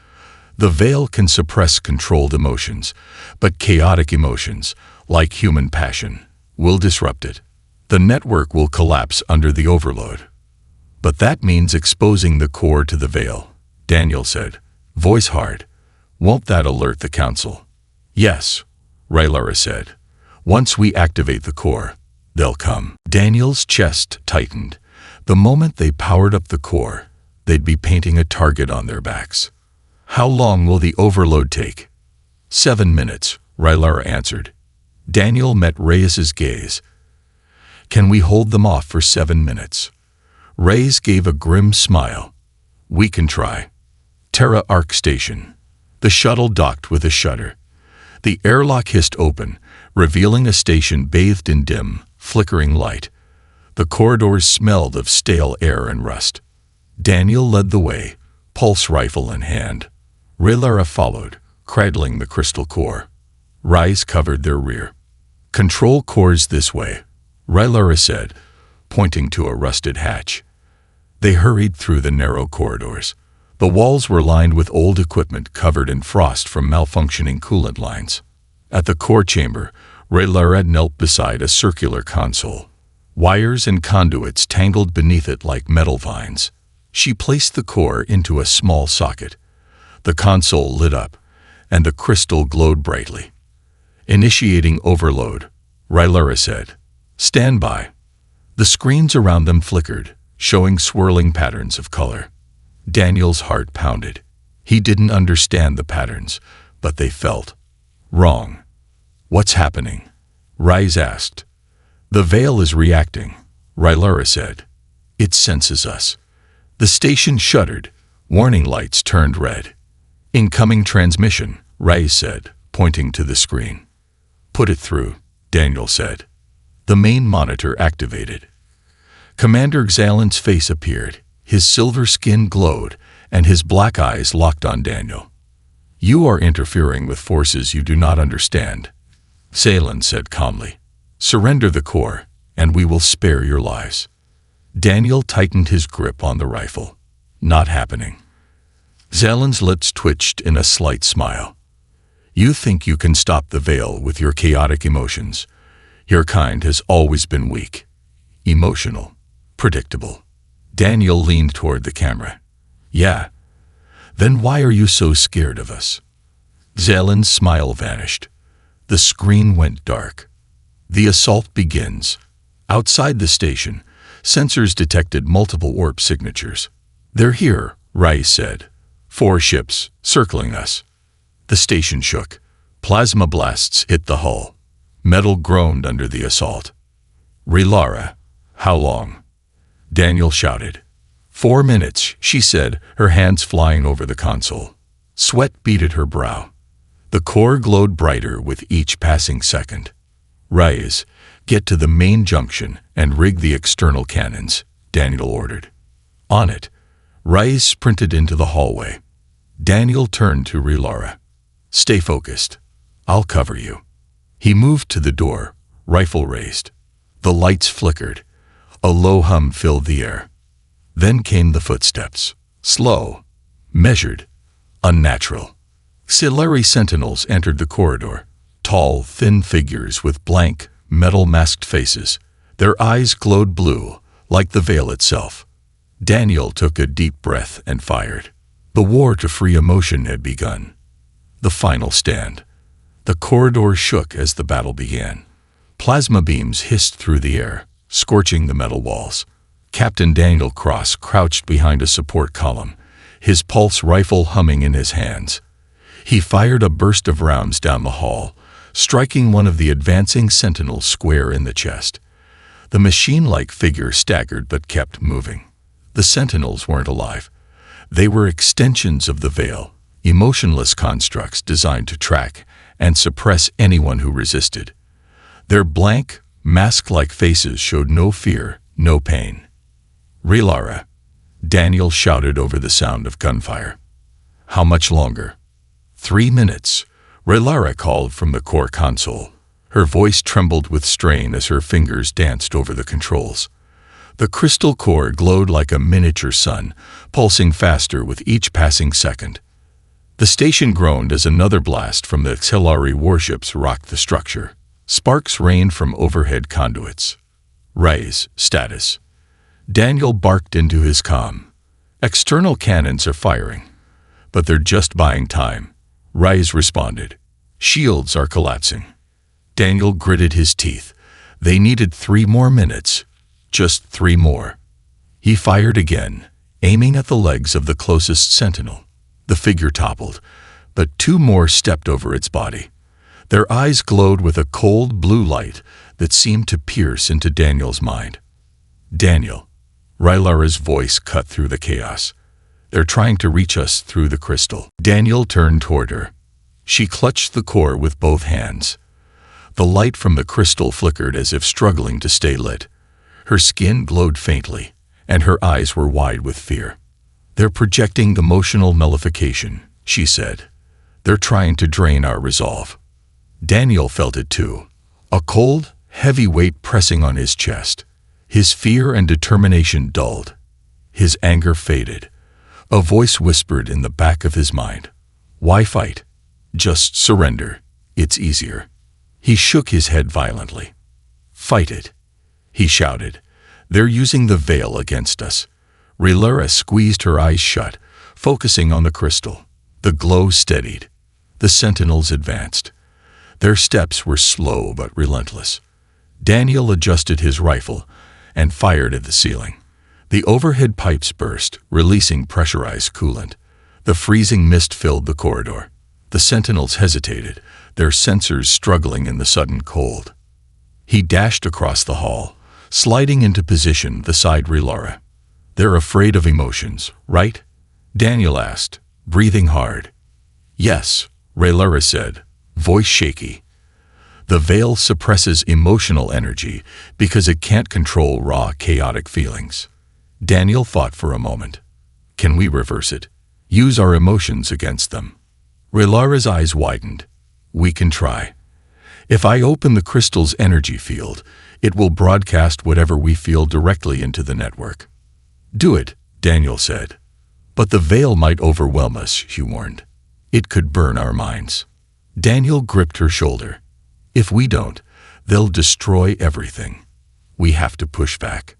The veil can suppress controlled emotions, but chaotic emotions, like human passion, will disrupt it. The network will collapse under the overload. But that means exposing the core to the veil, Daniel said, voice hard. Won't that alert the Council? Yes, Rhaenyra said. Once we activate the core, they'll come. Daniel's chest tightened. The moment they powered up the core, they'd be painting a target on their backs. How long will the overload take? 7 minutes, Rhaenyra answered. Daniel met Reyes's gaze. Can we hold them off for 7 minutes? Reyes gave a grim smile. We can try. Terra Arc Station. The shuttle docked with a shudder. The airlock hissed open, revealing a station bathed in dim, flickering light. The corridors smelled of stale air and rust. Daniel led the way, pulse rifle in hand. Rhaenyra followed, cradling the crystal core. Reyes covered their rear. Control cores this way, Rhaenyra said, pointing to a rusted hatch. They hurried through the narrow corridors. The walls were lined with old equipment covered in frost from malfunctioning coolant lines. At the core chamber, Rhaenyra knelt beside a circular console. Wires and conduits tangled beneath it like metal vines. She placed the core into a small socket. The console lit up, and the crystal glowed brightly. Initiating overload, Rhaenyra said. Stand by. The screens around them flickered, showing swirling patterns of color. Daniel's heart pounded. He didn't understand the patterns, but they felt wrong. What's happening? Reyes asked. The veil is reacting, Rhaenyra said. It senses us. The station shuddered. Warning lights turned red. Incoming transmission, Reyes said, pointing to the screen. Put it through, Daniel said. The main monitor activated. Commander Xalan's face appeared. His silver skin glowed, and his black eyes locked on Daniel. "You are interfering with forces you do not understand," Salen said calmly. "Surrender the core, and we will spare your lives." Daniel tightened his grip on the rifle. "Not happening." Salen's lips twitched in a slight smile. "You think you can stop the veil with your chaotic emotions. Your kind has always been weak, emotional, predictable." Daniel leaned toward the camera. "Yeah. Then why are you so scared of us?" Salen's smile vanished. The screen went dark. The assault begins. Outside the station, sensors detected multiple warp signatures. "They're here," Rai said. "4 ships, circling us." The station shook. Plasma blasts hit the hull. Metal groaned under the assault. "Relara, how long?" Daniel shouted. 4 minutes, she said, her hands flying over the console. Sweat beaded her brow. The core glowed brighter with each passing second. "Rise, get to the main junction and rig the external cannons," Daniel ordered. On it, Rise sprinted into the hallway. Daniel turned to Relara. "Stay focused. I'll cover you." He moved to the door, rifle raised. The lights flickered. A low hum filled the air. Then came the footsteps. Slow, measured, unnatural. Silari sentinels entered the corridor. Tall, thin figures with blank, metal-masked faces. Their eyes glowed blue, like the veil itself. Daniel took a deep breath and fired. The war to free emotion had begun. The final stand. The corridor shook as the battle began. Plasma beams hissed through the air, scorching the metal walls. Captain Daniel Cross crouched behind a support column, his pulse rifle humming in his hands. He fired a burst of rounds down the hall, striking one of the advancing sentinels square in the chest. The machine-like figure staggered but kept moving. The sentinels weren't alive. They were extensions of the veil, emotionless constructs designed to track and suppress anyone who resisted. Their blank, mask-like faces showed no fear, no pain. "Relara," Daniel shouted over the sound of gunfire. "How much longer?" 3 minutes, Relara called from the core console. Her voice trembled with strain as her fingers danced over the controls. The crystal core glowed like a miniature sun, pulsing faster with each passing second. The station groaned as another blast from the Silari warships rocked the structure. Sparks rained from overhead conduits. "Rise, status." Daniel barked into his comm. "External cannons are firing, but they're just buying time." Rise responded. "Shields are collapsing." Daniel gritted his teeth. They needed 3 more minutes. Just 3 more. He fired again, aiming at the legs of the closest sentinel. The figure toppled, but 2 more stepped over its body. Their eyes glowed with a cold blue light that seemed to pierce into Daniel's mind. "Daniel," Rylara's voice cut through the chaos. "They're trying to reach us through the crystal." Daniel turned toward her. She clutched the core with both hands. The light from the crystal flickered as if struggling to stay lit. Her skin glowed faintly, and her eyes were wide with fear. "They're projecting emotional nullification," she said. "They're trying to drain our resolve." Daniel felt it too, a cold, heavy weight pressing on his chest. His fear and determination dulled. His anger faded. A voice whispered in the back of his mind, "Why fight? Just surrender. It's easier." He shook his head violently. "Fight it," he shouted. "They're using the veil against us." Relara squeezed her eyes shut, focusing on the crystal. The glow steadied. The sentinels advanced. Their steps were slow but relentless. Daniel adjusted his rifle and fired at the ceiling. The overhead pipes burst, releasing pressurized coolant. The freezing mist filled the corridor. The sentinels hesitated, their sensors struggling in the sudden cold. He dashed across the hall, sliding into position beside Relara. "They're afraid of emotions, right?" Daniel asked, breathing hard. "Yes," Relara said, voice shaky. "The veil suppresses emotional energy because it can't control raw, chaotic feelings." Daniel thought for a moment. "Can we reverse it?" Use our emotions against them. Relara's eyes widened. We can try. If I open the crystal's energy field, it will broadcast whatever we feel directly into the network. Do it, Daniel said. But the veil might overwhelm us, she warned. It could burn our minds. Daniel gripped her shoulder. If we don't, they'll destroy everything. We have to push back.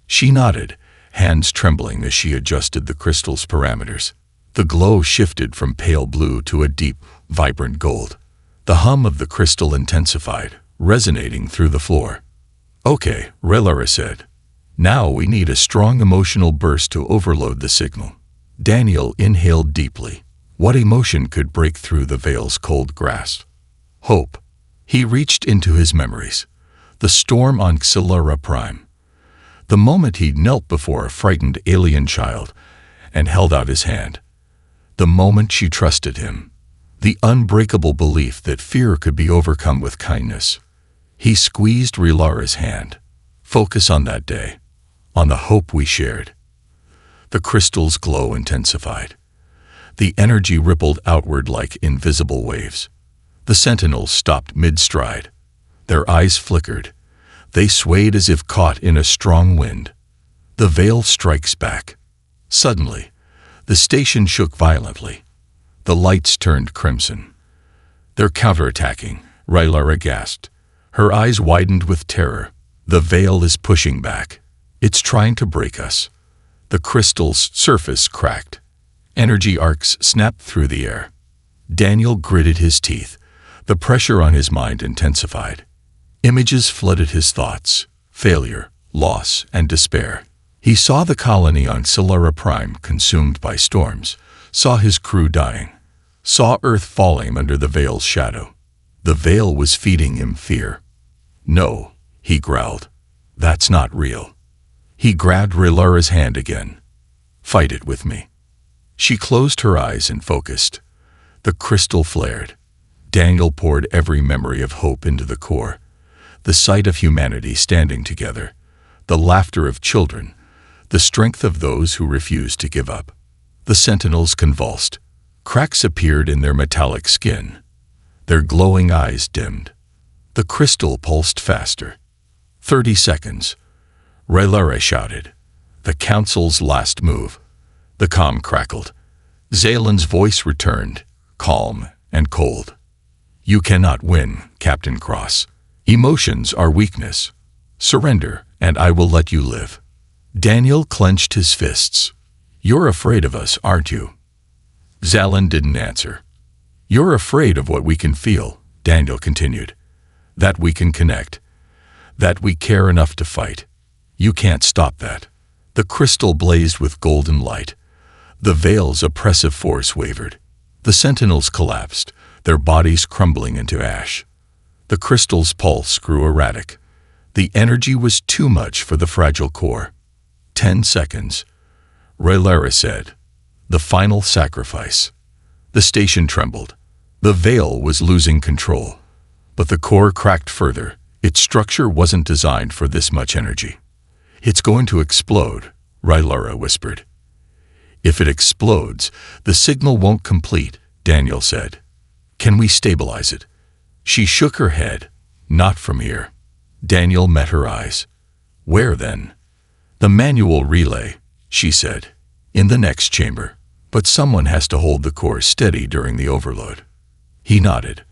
She nodded, hands trembling as she adjusted the crystal's parameters. The glow shifted from pale blue to a deep, vibrant gold. The hum of the crystal intensified, resonating through the floor. Okay, Relara said. Now we need a strong emotional burst to overload the signal. Daniel inhaled deeply. What emotion could break through the veil's cold grasp? Hope. He reached into his memories. The storm on Xylura Prime. The moment he knelt before a frightened alien child and held out his hand. The moment she trusted him. The unbreakable belief that fear could be overcome with kindness. He squeezed Relara's hand. Focus on that day. On the hope we shared. The crystal's glow intensified. The energy rippled outward like invisible waves. The sentinels stopped mid-stride. Their eyes flickered. They swayed as if caught in a strong wind. The veil strikes back. Suddenly, the station shook violently. The lights turned crimson. They're counterattacking, Relara gasped. Her eyes widened with terror. The veil is pushing back. It's trying to break us. The crystal's surface cracked. Energy arcs snapped through the air. Daniel gritted his teeth. The pressure on his mind intensified. Images flooded his thoughts. Failure, loss, and despair. He saw the colony on Xylura Prime consumed by storms, saw his crew dying, saw Earth falling under the veil's shadow. The veil was feeding him fear. No, he growled. That's not real. He grabbed Relara's hand again. Fight it with me. She closed her eyes and focused. The crystal flared. Daniel poured every memory of hope into the core. The sight of humanity standing together. The laughter of children. The strength of those who refused to give up. The sentinels convulsed. Cracks appeared in their metallic skin. Their glowing eyes dimmed. The crystal pulsed faster. 30 seconds. Relara shouted. The council's last move. The comm crackled. Zalen's voice returned, calm and cold. You cannot win, Captain Cross. Emotions are weakness. Surrender, and I will let you live. Daniel clenched his fists. You're afraid of us, aren't you? Zalen didn't answer. You're afraid of what we can feel, Daniel continued. That we can connect. That we care enough to fight. You can't stop that. The crystal blazed with golden light. The veil's oppressive force wavered. The sentinels collapsed, their bodies crumbling into ash. The crystal's pulse grew erratic. The energy was too much for the fragile core. 10 seconds. Relara said. The final sacrifice. The station trembled. The veil was losing control. But the core cracked further. Its structure wasn't designed for this much energy. It's going to explode, Relara whispered. If it explodes, the signal won't complete, Daniel said. Can we stabilize it? She shook her head. Not from here. Daniel met her eyes. Where then? The manual relay, she said. In the next chamber. But someone has to hold the core steady during the overload. He nodded.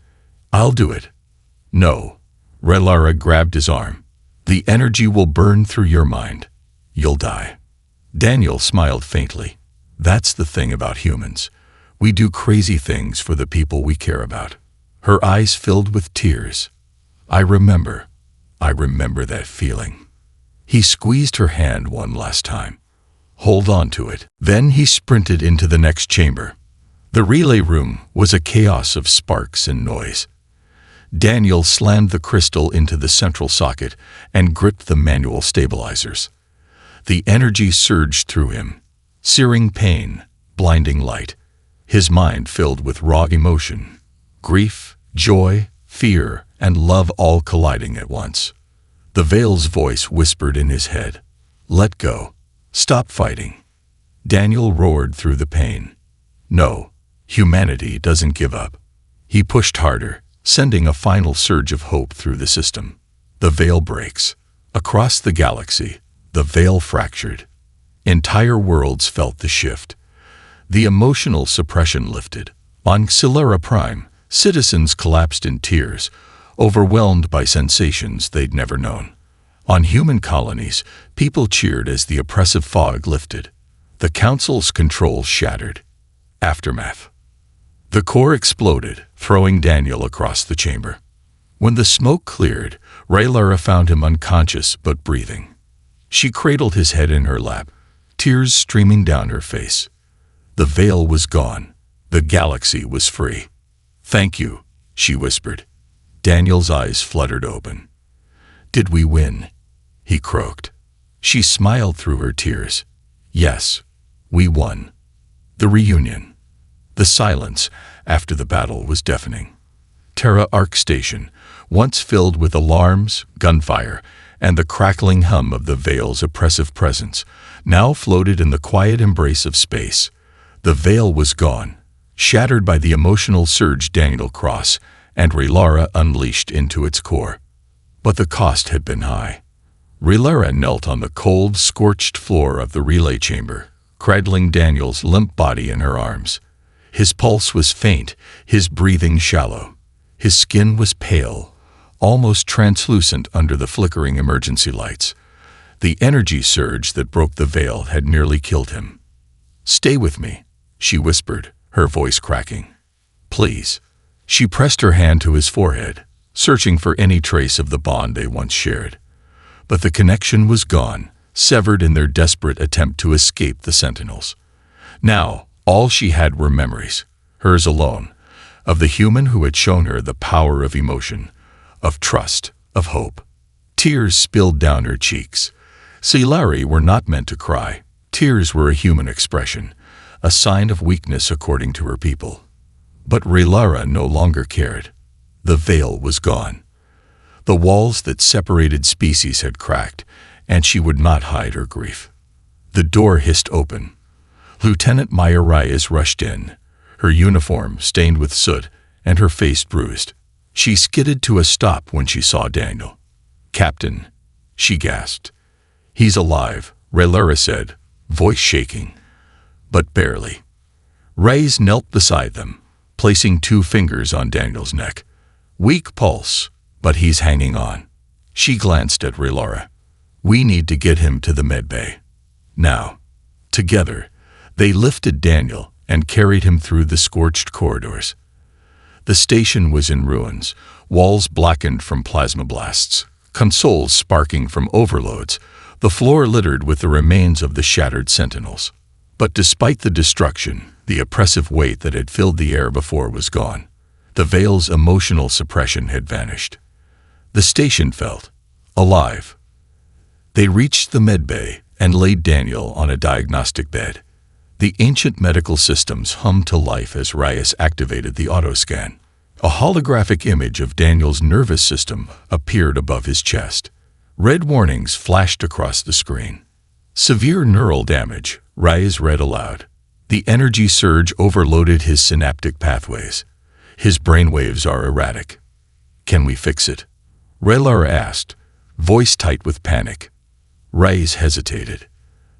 I'll do it. No. Relara grabbed his arm. The energy will burn through your mind. You'll die. Daniel smiled faintly. That's the thing about humans. We do crazy things for the people we care about. Her eyes filled with tears. I remember that feeling. He squeezed her hand one last time. Hold on to it. Then he sprinted into the next chamber. The relay room was a chaos of sparks and noise. Daniel slammed the crystal into the central socket and gripped the manual stabilizers. The energy surged through him. Searing pain, blinding light. His mind filled with raw emotion. Grief, joy, fear, and love all colliding at once. The veil's voice whispered in his head. Let go. Stop fighting. Daniel roared through the pain. No, humanity doesn't give up. He pushed harder, sending a final surge of hope through the system. The veil breaks. Across the galaxy, the veil fractured. Entire worlds felt the shift. The emotional suppression lifted. On Xilera Prime, citizens collapsed in tears, overwhelmed by sensations they'd never known. On human colonies, people cheered as the oppressive fog lifted. The Council's control shattered. Aftermath. The core exploded, throwing Daniel across the chamber. When the smoke cleared, Raylara found him unconscious but breathing. She cradled his head in her lap, tears streaming down her face. The veil was gone. The galaxy was free. "Thank you," she whispered. Daniel's eyes fluttered open. "Did we win?" he croaked. She smiled through her tears. "Yes, we won." The reunion. The silence after the battle was deafening. Terra Arc Station, once filled with alarms, gunfire, and the crackling hum of the Veil's oppressive presence, now floated in the quiet embrace of space. The Veil was gone, shattered by the emotional surge Daniel Cross and Raylara unleashed into its core. But the cost had been high. Raylara knelt on the cold, scorched floor of the relay chamber, cradling Daniel's limp body in her arms. His pulse was faint, his breathing shallow. His skin was pale, almost translucent under the flickering emergency lights. The energy surge that broke the veil had nearly killed him. "Stay with me," she whispered, her voice cracking. "Please." She pressed her hand to his forehead, searching for any trace of the bond they once shared. But the connection was gone, severed in their desperate attempt to escape the Sentinels. Now, all she had were memories, hers alone, of the human who had shown her the power of emotion, of trust, of hope. Tears spilled down her cheeks. Xilera were not meant to cry. Tears were a human expression, a sign of weakness according to her people. But Raylara no longer cared. The veil was gone. The walls that separated species had cracked, and she would not hide her grief. The door hissed open. Lieutenant Maya Reyes rushed in, her uniform stained with soot and her face bruised. She skidded to a stop when she saw Daniel. "Captain," she gasped. "He's alive," Raylara said, voice shaking. But barely. Reyes knelt beside them, placing 2 fingers on Daniel's neck. "Weak pulse, but he's hanging on." She glanced at Raylara. "We need to get him to the medbay. Now." Together, they lifted Daniel and carried him through the scorched corridors. The station was in ruins, walls blackened from plasma blasts, consoles sparking from overloads, the floor littered with the remains of the shattered Sentinels. But despite the destruction, the oppressive weight that had filled the air before was gone. The Veil's emotional suppression had vanished. The station felt alive. They reached the medbay and laid Daniel on a diagnostic bed. The ancient medical systems hummed to life as Reyes activated the autoscan. A holographic image of Daniel's nervous system appeared above his chest. Red warnings flashed across the screen. "Severe neural damage," Reyes read aloud. "The energy surge overloaded his synaptic pathways. His brainwaves are erratic." "Can we fix it?" Raylara asked, voice tight with panic. Reyes hesitated.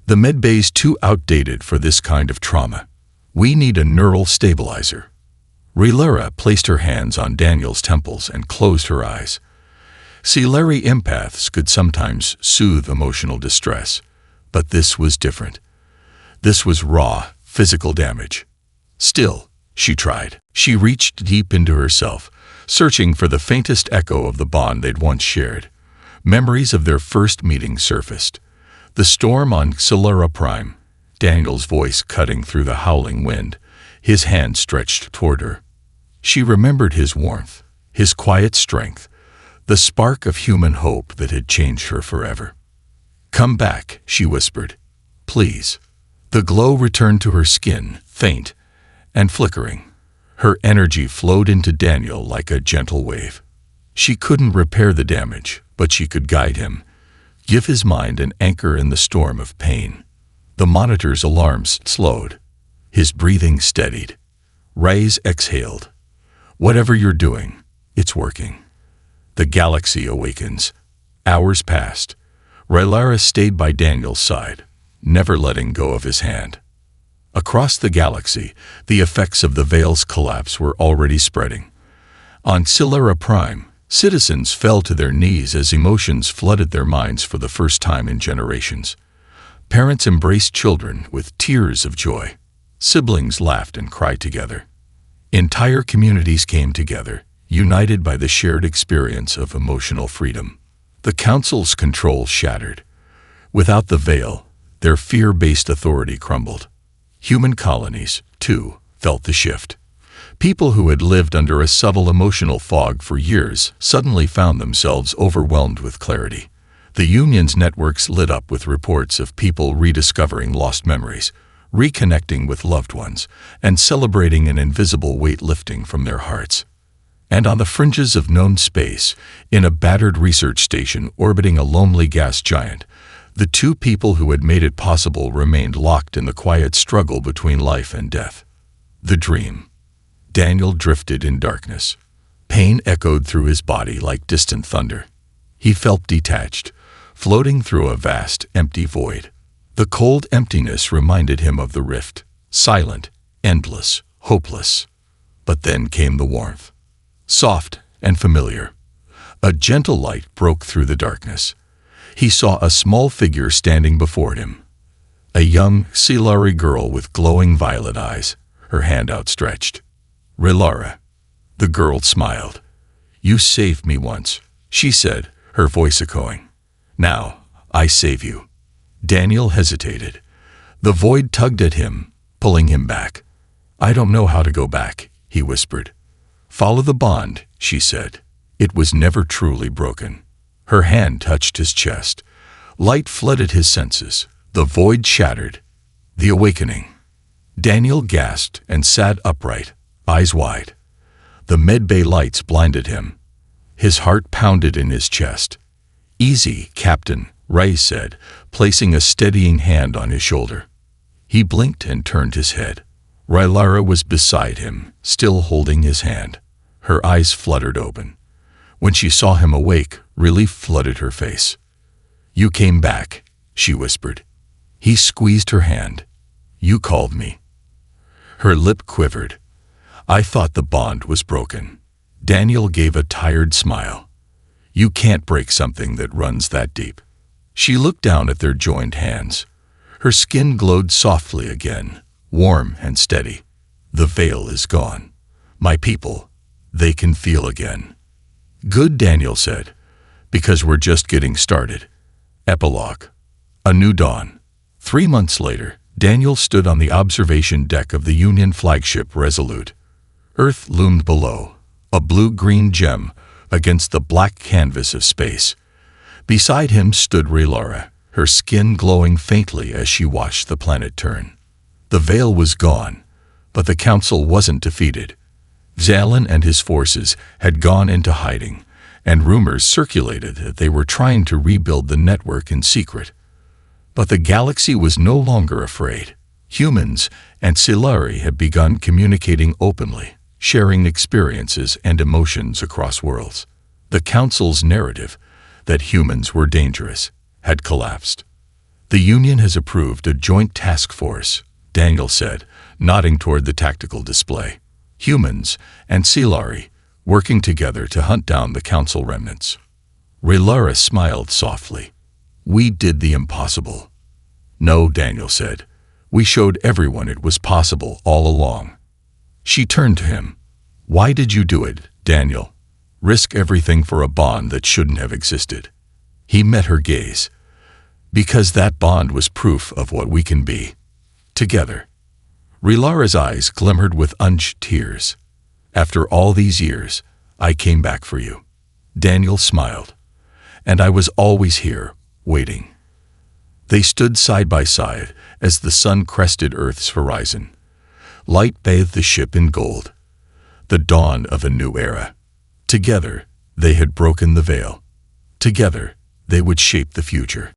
"The medbay's too outdated for this kind of trauma. We need a neural stabilizer." Raylara placed her hands on Daniel's temples and closed her eyes. Xilera empaths could sometimes soothe emotional distress, but this was different. This was raw, physical damage. Still, she tried. She reached deep into herself, searching for the faintest echo of the bond they'd once shared. Memories of their first meeting surfaced. The storm on Xilera Prime, Daniel's voice cutting through the howling wind, his hand stretched toward her. She remembered his warmth, his quiet strength, the spark of human hope that had changed her forever. "Come back," she whispered. "Please." The glow returned to her skin, faint and flickering. Her energy flowed into Daniel like a gentle wave. She couldn't repair the damage, but she could guide him, give his mind an anchor in the storm of pain. The monitor's alarms slowed. His breathing steadied. Reyes exhaled. Whatever you're doing, it's working. The galaxy awakens. Hours passed. Rhaenyra stayed by Daniel's side, never letting go of his hand. Across the galaxy, the effects of the Veil's collapse were already spreading. On Silera Prime, citizens fell to their knees as emotions flooded their minds for the first time in generations. Parents embraced children with tears of joy. Siblings laughed and cried together. Entire communities came together, united by the shared experience of emotional freedom. The Council's control shattered. Without the Veil, their fear-based authority crumbled. Human colonies, too, felt the shift. People who had lived under a subtle emotional fog for years suddenly found themselves overwhelmed with clarity. The Union's networks lit up with reports of people rediscovering lost memories, reconnecting with loved ones, and celebrating an invisible weight lifting from their hearts. And on the fringes of known space, in a battered research station orbiting a lonely gas giant, the two people who had made it possible remained locked in the quiet struggle between life and death. The dream. Daniel drifted in darkness. Pain echoed through his body like distant thunder. He felt detached, floating through a vast, empty void. The cold emptiness reminded him of the rift, silent, endless, hopeless. But then came the warmth. Soft and familiar. A gentle light broke through the darkness. He saw a small figure standing before him. A young, Silari girl with glowing violet eyes, her hand outstretched. Rhaenyra. The girl smiled. "You saved me once," she said, her voice echoing. "Now, I save you." Daniel hesitated. The void tugged at him, pulling him back. "I don't know how to go back," he whispered. "Follow the bond," she said. It was never truly broken. Her hand touched his chest. Light flooded his senses. The void shattered. The awakening. Daniel gasped and sat upright, eyes wide. The medbay lights blinded him. His heart pounded in his chest. "Easy, Captain," Reyes said, placing a steadying hand on his shoulder. He blinked and turned his head. Rhaenyra was beside him, still holding his hand. Her eyes fluttered open. When she saw him awake, relief flooded her face. "You came back," she whispered. He squeezed her hand. "You called me." Her lip quivered. "I thought the bond was broken." Daniel gave a tired smile. "You can't break something that runs that deep." She looked down at their joined hands. Her skin glowed softly again, warm and steady. "The veil is gone. My people, they can feel again." "Good," Daniel said, "because we're just getting started." Epilogue. A new dawn. 3 months later, Daniel stood on the observation deck of the Union flagship Resolute. Earth loomed below, a blue-green gem against the black canvas of space. Beside him stood Rhaenyra, her skin glowing faintly as she watched the planet turn. The veil was gone, but the Council wasn't defeated. Zalin and his forces had gone into hiding, and rumors circulated that they were trying to rebuild the network in secret. But the galaxy was no longer afraid. Humans and Silari had begun communicating openly, sharing experiences and emotions across worlds. The Council's narrative, that humans were dangerous, had collapsed. "The Union has approved a joint task force," Daniel said, nodding toward the tactical display. "Humans and Silari working together to hunt down the Council remnants." Rhaenyra smiled softly. "We did the impossible." "No," Daniel said. "We showed everyone it was possible all along." She turned to him. "Why did you do it, Daniel? Risk everything for a bond that shouldn't have existed." He met her gaze. "Because that bond was proof of what we can be. Together." Rhaenyra's eyes glimmered with unused tears. "After all these years, I came back for you." Daniel smiled. "And I was always here, waiting." They stood side by side as the sun crested Earth's horizon. Light bathed the ship in gold. The dawn of a new era. Together, they had broken the veil. Together, they would shape the future.